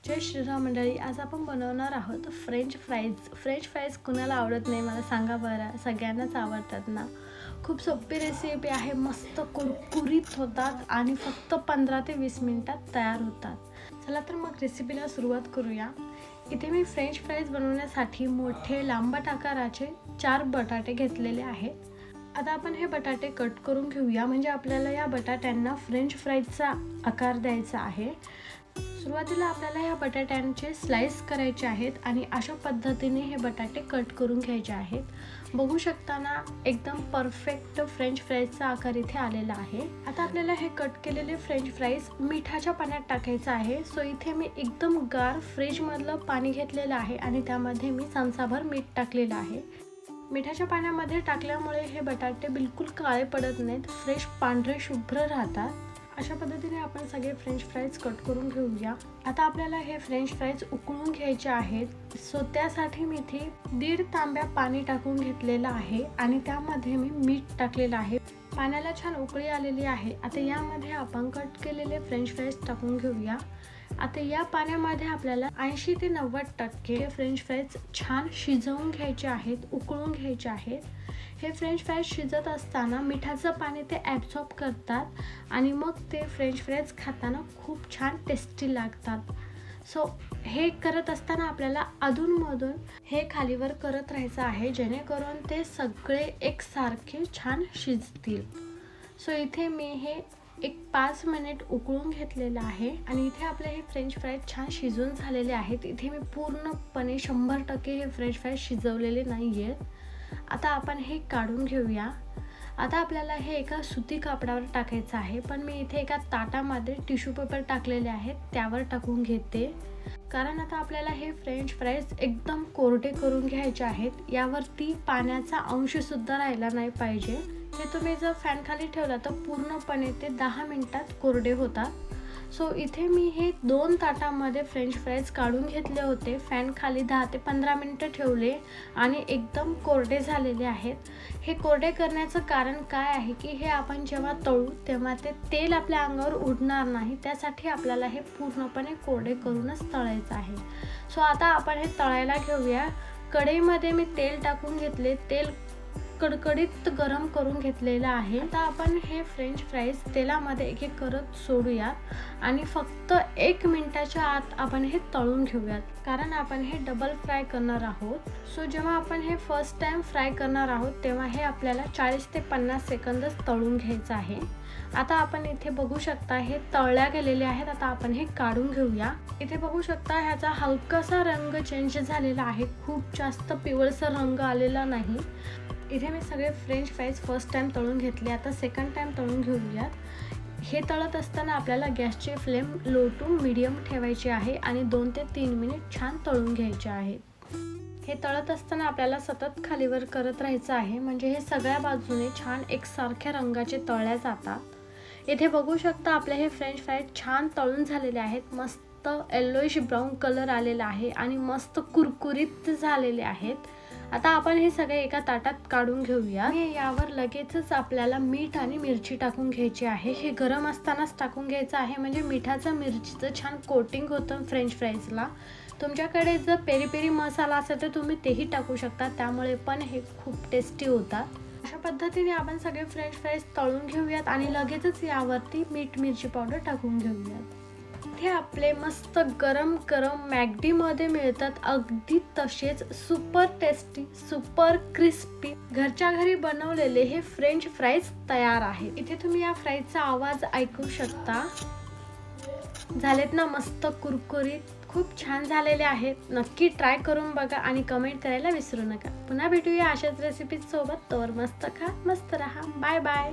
जय श्रीराम मंडळी, आज आपण बनवणार आहोत फ्रेंच फ्राईज कुणाला आवडत नाही मला सांगा बरं, सगळ्यांनाच आवडतात ना। खूप सोपी रेसिपी आहे, मस्त कुरकुरीत होतात आणि फक्त 15 ते 20 मिनिटात तयार होतात। चला तर मग रेसिपीला सुरुवात करूया। इथे मी फ्रेंच फ्राईज बनवण्यासाठी मोठे लांबट आकाराचे 4 बटाटे घेतलेले आहेत। आता आपण हे बटाटे कट करून घेऊया, म्हणजे आपल्याला या बटाट्यांना फ्रेंच फ्राईजचा आकार द्यायचा आहे। सुरुवातीला आपल्याला या बटाट्यांचे स्लाइस करायचे आहेत आणि अशा पद्धतीने हे बटाटे कट करून घ्यायचे आहेत। बघू शकता ना, एकदम परफेक्ट फ्रेंच फ्राईजचा आकार इथे आलेला आहे। आता आपल्याला हे कट केलेले फ्रेंच फ्राईज मिठाच्या पाण्यात टाकायचं आहे। सो इथे मी एकदम गार फ्रीजमधलं पाणी घेतलेलं आहे आणि त्यामध्ये मी चमचाभर मीठ टाकलेलं आहे। मिठाच्या पाण्यामध्ये टाकल्यामुळे हे बटाटे बिलकुल काळे पडत नाहीत, फ्रेश पांढरे शुभ्र राहतात। अशा पद्धतीने आपण सगळे फ्रेंच फ्राईज कट करून घेऊया। आता आपल्याला हे फ्रेंच फ्राईज उकळून घ्यायचे आहेत। सो त्यासाठी मी इथे 1.5 तांब्या पाणी टाकून घेतलेलं आहे आणि त्यामध्ये मी मीठ टाकलेलं आहे। पाण्याला छान उकळी आलेली आहे। आता यामध्ये आपण कट केलेले फ्रेंच फ्राईज टाकून घेऊया। आता या पाण्यामध्ये आपल्याला 80 ते 90% फ्रेंच फ्राईज छान शिजवून घ्यायचे आहेत, उकळून घ्यायचे आहेत। हे फ्रेंच फ्राईज शिजत असताना मिठाचं पाणी ते ॲब्झॉर्ब करतात आणि मग ते फ्रेंच फ्राईज खाताना खूप छान टेस्टी लागतात। सो हे करत असताना आपल्याला अधूनमधून हे खालीवर करत राहायचं आहे, जेणेकरून ते सगळे एकसारखे छान शिजतील। सो इथे मी हे 5 मिनिट उकळून घेतलेलं आहे आणि इथे आपले हे फ्रेंच फ्राईज छान शिजून झालेले आहेत। इथे मी पूर्णपणे 100% हे फ्रेंच फ्राईज शिजवलेले नाही आहेत। आता आपण हे काढून घेऊया। आता आपल्याला हे एका सुती कापडावर टाकायचं आहे, पण मी इथे एका ताटामध्ये टिश्यू पेपर टाकलेले आहेत, त्यावर टाकून घेते। कारण आता आपल्याला हे फ्रेंच फ्राईज एकदम कोरडे करून घ्यायचे आहेत। यावरती पाण्याचा अंश सुद्धा राहिला नाही पाहिजे। हे तुम्ही जर फॅन खाली ठेवला तर पूर्णपणे ते 10 मिनिटात कोरडे होतात। सो इथे मी हे 2 ताटामध्ये फ्रेंच फ्राईज काढून घेतले होते, फॅन खाली 10 ते 15 मिनिटं ठेवले आणि एकदम कोरडे झालेले आहेत। हे कोरडे करण्याचं कारण काय आहे की हे आपण जेव्हा तळू तेव्हा ते तेल आपल्या अंगावर उडणार नाही, त्यासाठी आपल्याला हे पूर्णपणे कोरडे करूनच तळायचं आहे। सो आता आपण हे तळायला घेऊया। कढईमध्ये मी तेल टाकून घेतले, तेल कडकडीत गरम करून घेतलेलं आहे। आता आपण हे फ्रेंच फ्राईज तेलामध्ये एक करत सोडूयात आणि फक्त 1 मिनिटाच्या आत आपण हे तळून घेऊयात, कारण आपण हे डबल फ्राय करणार आहोत। सो जेव्हा आपण हे फर्स्ट टाइम फ्राय करणार आहोत तेव्हा हे आपल्याला 40 ते 50 सेकंदच तळून घ्यायचं आहे। आता आपण इथे बघू शकता हे तळल्या गेलेले आहेत। आता आपण हे काढून घेऊया। इथे बघू शकता ह्याचा हलकासा रंग चेंज झालेला आहे, खूप जास्त पिवळसर रंग आलेला नाही। इथे मी सगळे फ्रेंच फ्राईज फर्स्ट टाइम तळून घेतले, आता सेकंड टाइम तळून घेऊयात। हे तळत असताना आपल्याला गॅसची फ्लेम लो टू मीडियम ठेवायची आहे आणि 2 ते 3 मिनिट छान तळून घ्यायचे आहे। हे तळत असताना आपल्याला सतत खालीवर करत राहायचं आहे, म्हणजे हे सगळ्या बाजूने छान एकसारख्या रंगाचे तळल्या जातात। इथे बघू शकता आपले हे फ्रेंच फ्राईज छान तळून झालेले आहेत, मस्त येलोइश ब्राऊन कलर आलेला आहे आणि मस्त कुरकुरीत झालेले आहेत। आता आपण हे सगळे एका ताटात काढून घेऊया। यावर लगेचच आपल्याला मीठ आणि मिरची टाकून घ्यायची आहे। हे गरम असतानाच टाकून घ्यायचं आहे, म्हणजे मिठाचं मिरचीचं छान कोटिंग होतं फ्रेंच फ्राईजला। तुमच्याकडे जर पेरी पेरी मसाला असेल तर तुम्ही तेही टाकू शकता, त्यामुळे पण हे खूप टेस्टी होतात। अशा पद्धतीने आपण सगळे फ्रेंच फ्राईज तळून घेऊयात आणि लगेचच यावरती मीठ मिरची पावडर टाकून घेऊयात। इथे आपले मस्त गरम गरम मॅगडीमध्ये मिळतात, अगदी तसेच सुपर टेस्टी, सुपर क्रिस्पी, घरच्या घरी बनवलेले हे फ्रेंच फ्राईज तयार आहे। इथे तुम्ही या फ्राईजचा आवाज ऐकू शकता। झालेत ना मस्त कुरकुरीत, खूप छान झालेले आहेत। नक्की ट्राय करून बघा आणि कमेंट करायला विसरू नका। पुन्हा भेटूया अशाच रेसिपीज सोबत। तोवर मस्त खा, मस्त रहा। Bye bye.